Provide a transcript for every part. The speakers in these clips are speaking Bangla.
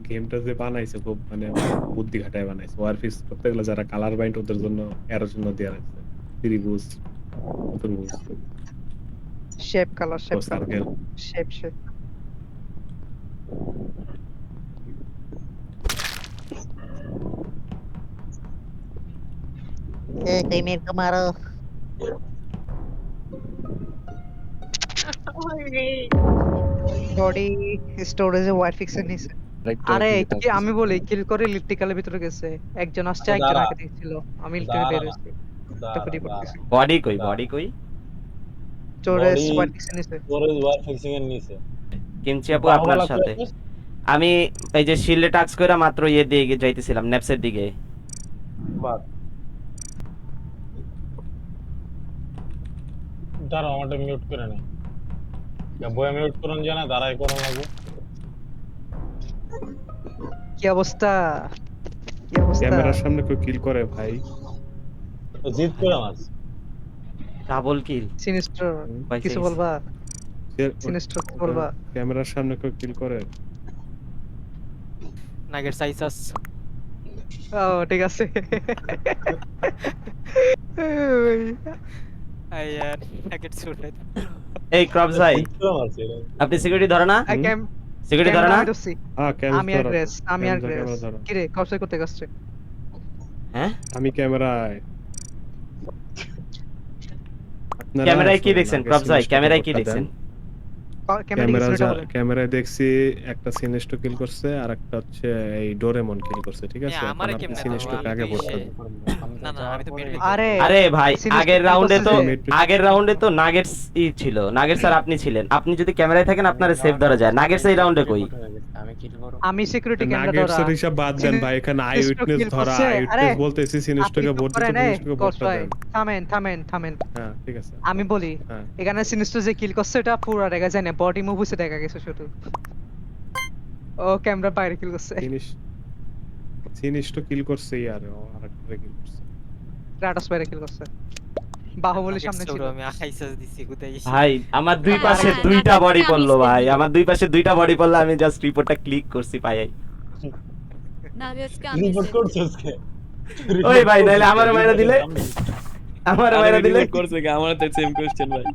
গেমটা যে বানাইছে খুব মানে বুদ্ধি খাটায় বানাইছে। ওয়ারফিক্স করতে গেলে যারা কালার বাইন্ড ওদের জন্য এর জন্য দেয়া রাখছে ত্রিভুজ, চতুর্ভুজ শেপ ও কালার সার্কেল। শেপ कहीं मेरे को मारो। বডি স্টোরেজে হোয়াইট ফিক্সের নিচে। আরে কি আমি বলি কিল করে ইলেকট্রিক্যালের ভিতরে গেছে, একজন আসছে আচ্ছা, একজন দাঁড়া। আগে দেখছিল, আমি ইলেকট্রিক দাঁড়া বের হইছি তারপর রিপোর্ট দাঁড়া দিছি। বডি কই স্টোরেজ বডি হোয়াইট ফিক্সের নিচে। স্টোরেজ ওয়ার ফিক্সিং এর নিচে কিমচি আপু আপনার বাহুবলা সাথে করেছিস? আমি এই যে শিল্ডে টাচ করে মাত্র ইয়ে দিয়ে যাইতেছিলাম নেপসের দিকে। বাদ দাঁড়া আমারটা মিউট করে নে। বইয়া মিউট করুন জানা দাঁড়াই করুন লাগবে। কি অবস্থা কি অবস্থা? ক্যামেরার সামনে কেউ কিল করে ভাই? জিত করে মাস ডাবল কিল সিনিস্টার ভাই কিছু বলবা? সিনিস্টার কি বলবা? ক্যামেরার সামনে কেউ কিল করে? নাগের সাইসাস ও ঠিক আছে। আয়ার নাগের ছুটে এই ক্রপস ভাই জিত করে মাস এটা আপনি সিকিউরিটি ধরে না? আই ক্যাম সিকিউরিটি ধরে না? আমি আর গ্রেস কি রে কবসে করতে গেছে? হ্যাঁ আমি ক্যামেরায় ক্যামেরায় কি দেখছেন ক্রপস ভাই? ক্যামেরায় কি দেখছেন? ক্যামেরায় দেখছি একটা সিনেস্টো কিল করছে আর একটা হচ্ছে এই ডোরেমন কিল করছে, ঠিক আছে? আমারে এখন আপনি কেমনে সিনেস্টোকে আগে ভোট করবেন। না না আমি তো বের আরে ভাই Sinister আগের রাউন্ডে তো নাগেটস ছিল, নাগেটস আর আপনি ছিলেন। আপনি যদি ক্যামেরায় থাকেন আপনার সেভ ধরা যায়। নাগেটস এই রাউন্ডে কই? আমি সিকিউরিটি ক্যামেরা ধরা নাগেটসের হিসাব বাদ দেন ভাই, এখানে আই উইটনেস ধরা, আই উইটনেস বলতেছি সিনেস্টোকে ভোট দিতে, সিনেস্টোকে ভোটটা দেন। থামেন হ্যাঁ ঠিক আছে। আমি বলি হ্যাঁ এখানে সিনিস্টার যে কিল করছে এটা পুরো দেখা যায় না, বডি মুভ হইছে দেখা গেছে শুধু। ও ক্যামেরা বাইরে কিল করছে, সিনেস্টো কিল করছে আর আরেকটা কিল করছে। ক্রাটোস বাইরে কিল করছে, বাহুবলীর সামনে ছিল। আমি আইসাস দিছি কোথায় ভাই আমার দুই পাশে দুইটা বডি পড়লো ভাই, আমার দুই পাশে দুইটা বডি পড়লো, আমি জাস্ট রিপোর্টটা ক্লিক করছি পাই। নাগেটসকে আমি রিপোর্ট করছিস কে? ওই ভাই নাইলে আমারে মাইরা দিলে, আমারে মাইরা দিলে করছে কি? আমার তো সেম কোশ্চেন ভাই।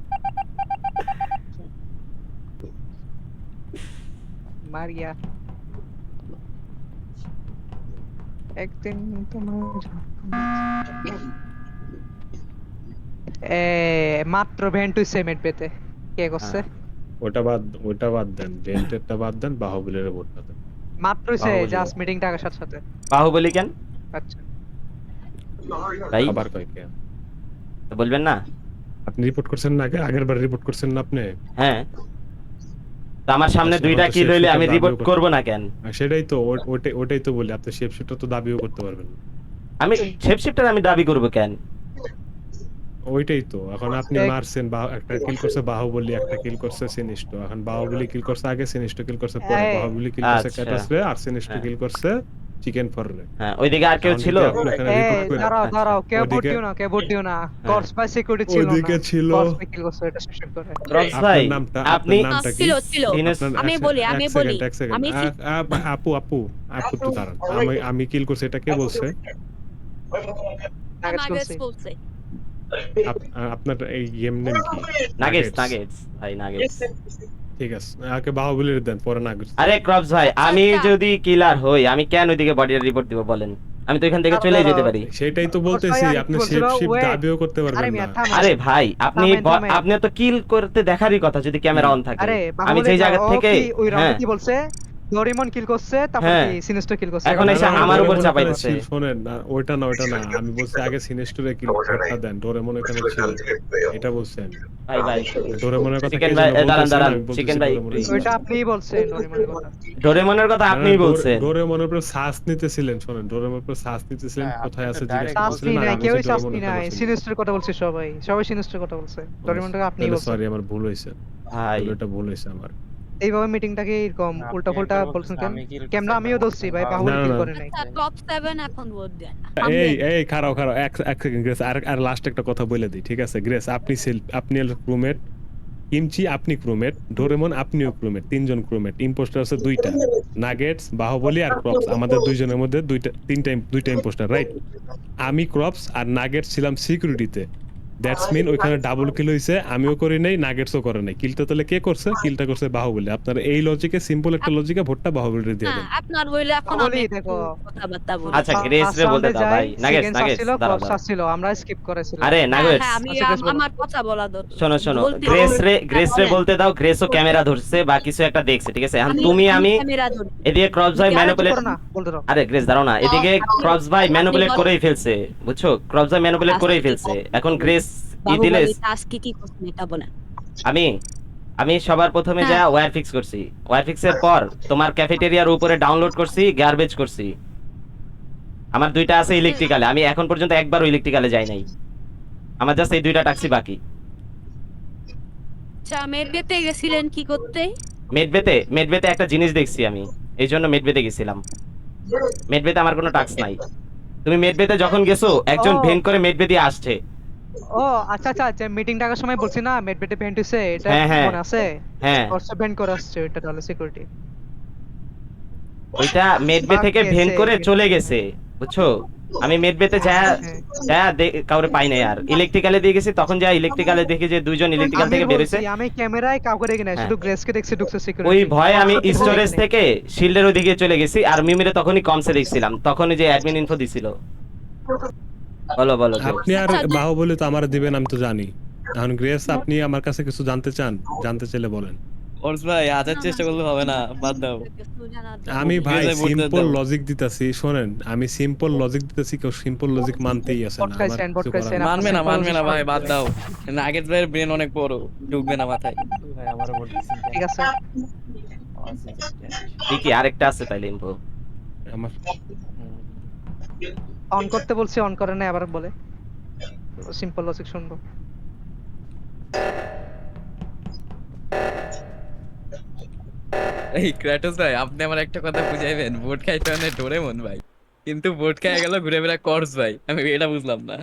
মারিয়া একদিন তোমার মাত্র ভেন্টু সেমেট পেতে কে করছে? ওটা বাদ দেন, ভেন্টেরটা বাদ দেন, বাহুবলীর ভোটটা দেন। মাত্র সে বাহুবলী। জাস্ট মিটিং টাকার সাথে সাথে। বাহুবলী কেন আচ্ছা ভাই আবার কয় কে? বলবেন না? আপনি রিপোর্ট করছেন না আগে? আগের বার রিপোর্ট করছেন না আপনি? হ্যাঁ তো আমার সামনে দুইটা কিল হইলে আমি রিপোর্ট করব না কেন? সেটাই তো, ওটাই তো বলি, আপনি শেপ শিফটটা তো দাবিও করতে পারবেন না। আমি শেপ শিফটার আমি দাবি করব কেন? ওইটাই তো, এখন আপনি এক- মারছেন, একটা কিল করছে বাহুবলী, একটা কিল করছে সিনিস্টো। এখন বাহুবলী কিল করছে আগে, সিনিস্টো কিল করছে পরে। এই, বাহুবলী কিল করছে আচ্ছা। ক্যাটাসরে আর সিনিস্টো হ্যাঁ। কিল করছে চিকেন ফররে। হ্যাঁ ওইদিকে আর কেউ এখন ছিল? যদি আপনি ওখানে report করেন- দাঁড়াও কেউ ভোট ওদিকে- দিও না, কেউ ভোট দিও না। কর্স বাই সিকিউরিটি ছিল না, ওদিকে ছিল। কর্স বাই কিল করছে এটা শেষ করে। রক্স আপনার ভাই নামটা, আপনি আপনার নামটা কি? ছিল ছিল আপনার- আমি এক বলি সেকেন্ড, আমি এক বলি সেকেন্ড, এক সেকেন্ড। আমি আপু একটু দাঁড়ান। আমি কিল করছি এটা কে বলছে? নাগেটস নাগেটস বলছে। বলছে আপনার এই গেম নেম কি? নাগেটস ভাই নাগেটস। ঠিক আছে, আগে বাহুবলীর দেন, পরে নাগেটস। আরে ক্রপস ভাই আচ্ছা, আমি আচ্ছা। যদি কিলার হই আমি কেন ওইদিকে বডির রিপোর্ট দিব বলেন? আমি তো এখান থেকে চলে যেতে পারি। সেটাই তো বলতেছি, আর কি আপনি বলছিল? Shape shift Wait. দাবিও করতে আরে পারবেন মিয়া না। থামেন। আরে ভাই আপনি থামেন। আপনি তো কিল করতে দেখারই কথা যদি ক্যামেরা অন থাকে। আরে আমি বাহুবলী সেই জায়গা ও থেকে কি ওই রাউন্ডে হ্যাঁ কি বলছে? ডোরেমন কিল করছে, তারপর হ্যাঁ। কি সিনিস্টার কিল করছে। এখন এসে না, না, আমার উপর ডোরেমন চাপাই এখানে দিচ্ছে। ছিল, শোনেন না, ওইটা না। আমি বলছি আগে সিনেস্টোরে কিল ভোটটা দেন, ডোরেমন এখানে ছিল, এটা বলছি আমি। ভাই ডোরেমনের কথা চিকেন কে ভাই যেন বলতেছেন, দাঁড়ান আমি বলতেছি চিকেন ভাই ডোরেমনের কথা। ওইটা আপনিই বলছেন ডোরেমনের কথা। ডোরেমনের কথা আপনিই বলছেন। ডোরেমনের উপর শ্বাস নিতেছিলেন, শোনেন, ডোরেমনের উপর শ্বাস নিতেছিলেন, কোথায় আছে জিজ্ঞেস শাস্তি করছিলেন, আর নাই, আমি কেউই বলছি শাস্তি ডোরেমন নাই, এখানে ছিল। সিনিস্টার কথা বলছে সবাই সিনিস্টার কথা বলছে। ডোরেমনটা আপনিই বলছেন। সরি, আমার ভুল হয়েছে, ভাই এটা ভুল হয়েছে আমার। এইভাবে মিটিংটাকে এরকম উল্টা ফুলটা বলছেন কেন? কেমন আমিও দোষী ভাই, বাহুবলী না, কিল না। করে নাই। টপ 7 এখন ভোট দেন এই খারাপ এক সেকেন্ড গ্রেস, আর লাস্ট একটা কথা বলে দিই, ঠিক আছে গ্রেস? আপনি রুমমেট, কিমচি আপনি ক্রুমেট, ডোরেমন আপনিও ক্রুমেট, 3 জন ক্রুমেট, ইম্পোস্টার আছে 2টা, নাগেটস, বাহুবলী আর ক্রপস, আমাদের 2 জনের মধ্যে 2টা ইম্পোস্টার, রাইট? আমি ক্রপস আর নাগেটস ছিলাম সিকিউরিটিতে। দ্যাটস মিন ওইখানে ডাবল কিল হইছে, আমিও করি নাই, নাগেটসও করে নাই। কিলটা তাহলে কে করছে? কিলটা করছে বাহুবলী। আপনার এই লজিকে, সিম্পল একটা লজিকে ভোটটা বাহুবলীর দিয়ে না দেন। আপনার হইলে এখন বলি আমি একটু দেখো। কথাবার্তা বলি আচ্ছা, গ্রেস রে বলতে দাও ভাই। নাগেটস দাঁড়াও, দাঁড়াও। ছিল আমরা স্কিপ করেছিলাম। আরে হ্যাঁ, নাগেটস, হ্যাঁ, আমি আচ্ছা, গ্রেস বলো। আমার কথা বলা দরকার। শোনো শোনো, বলতে গ্রেস বলতে- রে বলেন। বলতে দাও। গ্রেসও ক্যামেরা ধরছে বা কিছু একটা দেখছে, ঠিক আছে? এখন তুমি আমি ক্যামেরা ধরি। এদিকে ক্রপস ভাই আরে চুপ ম্যানিপুলেট, করো না, বলতে দাও। আরে গ্রেস দাঁড়াও না, এদিকে ক্রপস ভাই ম্যানিপুলেট আপনি করেই ফেলছে, বুঝছো? ক্রপস ভাই ম্যানিপুলেট করেই ফেলছে। এখন গ্রেস দিলে বাহুবলী টাস্কে কি করছেন এটা বলেন। আমি সবার প্রথমে যা ওয়্যার ফিক্স করছি, ওয়্যার ফিক্সের পর তোমার ক্যাফেটেরিয়ার উপরে ডাউনলোড করছি, গার্বেজ করছি। আমার 2টা আছে ইলেকট্রিক্যালে, আমি এখন পর্যন্ত একবারও ইলেকট্রিক্যালে যাই নাই। আমার জাস্ট এই 2টা ট্যাক্সি বাকি। আচ্ছা মেরবেতে গেছিলেন কি করতে? মেডবেতে একটা জিনিস দেখছি আমি, এই জন্য মেডবেতে গেছিলাম। মেডবেতে আমার কোনো টাস্ক নাই। তুমি মেডবেতে যখন গেছো, একজন ও। ভেন করে মেডবে দিয়ে আসছে। ও আচ্ছা আচ্ছা আচ্ছা, মিটিং ডাকার সময় বলছি না মেডবেটে ভেন্ট হইছে, এটা হ্যাঁ, হ্যাঁ। মনে আছে? হ্যাঁ, করছে ভেন্ট করে আসছে, ওইটা তাহলে সিকিউরিটি। ওইটা মেডবে থেকে বাকি ভেন আছে, করে কিন্তু- চলে গেছে, বুঝছো? আমি মেডবেতে যা হ্যাঁ। কাউরে পাই নাই। আর ইলেকট্রিক্যালে দিয়ে গেছি, তখন যা ইলেকট্রিক্যালে দেখি যে 2 জন ইলেকট্রিক্যাল আমি থেকে বের হইছে। বলছি, আমি ক্যামেরায় কাউকে দেখি না, হ্যাঁ। শুধু গ্রেসকে দেখছি ঢুকছে ওই সিকিউরিটি। ভয়ে আমি স্টোরেজ থেকে শিল্ডের ওইদিকে চলে গেছি, আর মিমিরে তখনই কমসে দেখছিলাম, তখনই যে অ্যাডমিন ইনফো দিছিল। বলো বলো তো। আপনি আর আচ্ছা, বাহুবলী তো আমার দিবেন, আমি তো জানি। এখন গ্রেস, আপনি আমার কাছে কিছু জানতে চান? জানতে চাইলে বলেন। ওরস ভাই আজার চেষ্টা করলে হবে না, বাদ দাও। কিছু জানার আমি ভাই গ্রেসে ভোট সিম্পল দাও। লজিক দিতেছি, শোনেন, আমি সিম্পল লজিক দিতেছি, কেউ সিম্পল লজিক মানতেই আসে না। Podcast আমার and কিছু podcast করার and নেই। মানবে না ভাই, বাদ দাও। নাগেট ভাইয়ের ব্রেন অনেক বড়, ঢুকবে না মাথায়। ভাই আমারও বলতেছি ঠিক আছে। কি আরেকটা আছে তাইলে ইনফো? আমার অন করতে বলছি, অন করে না, আবার বলে সিম্পল লজিক শুনবো। এই ক্র্যাটোস ভাই, আপনি আমার একটা কথা বুঝাইবেন। ভোট খাইতে মানে ডোরেমন ভাই, কিন্তু ভোট খাই গেল ঘুরে ফিরে কর্স ভাই। আমি এটা বুঝলাম না।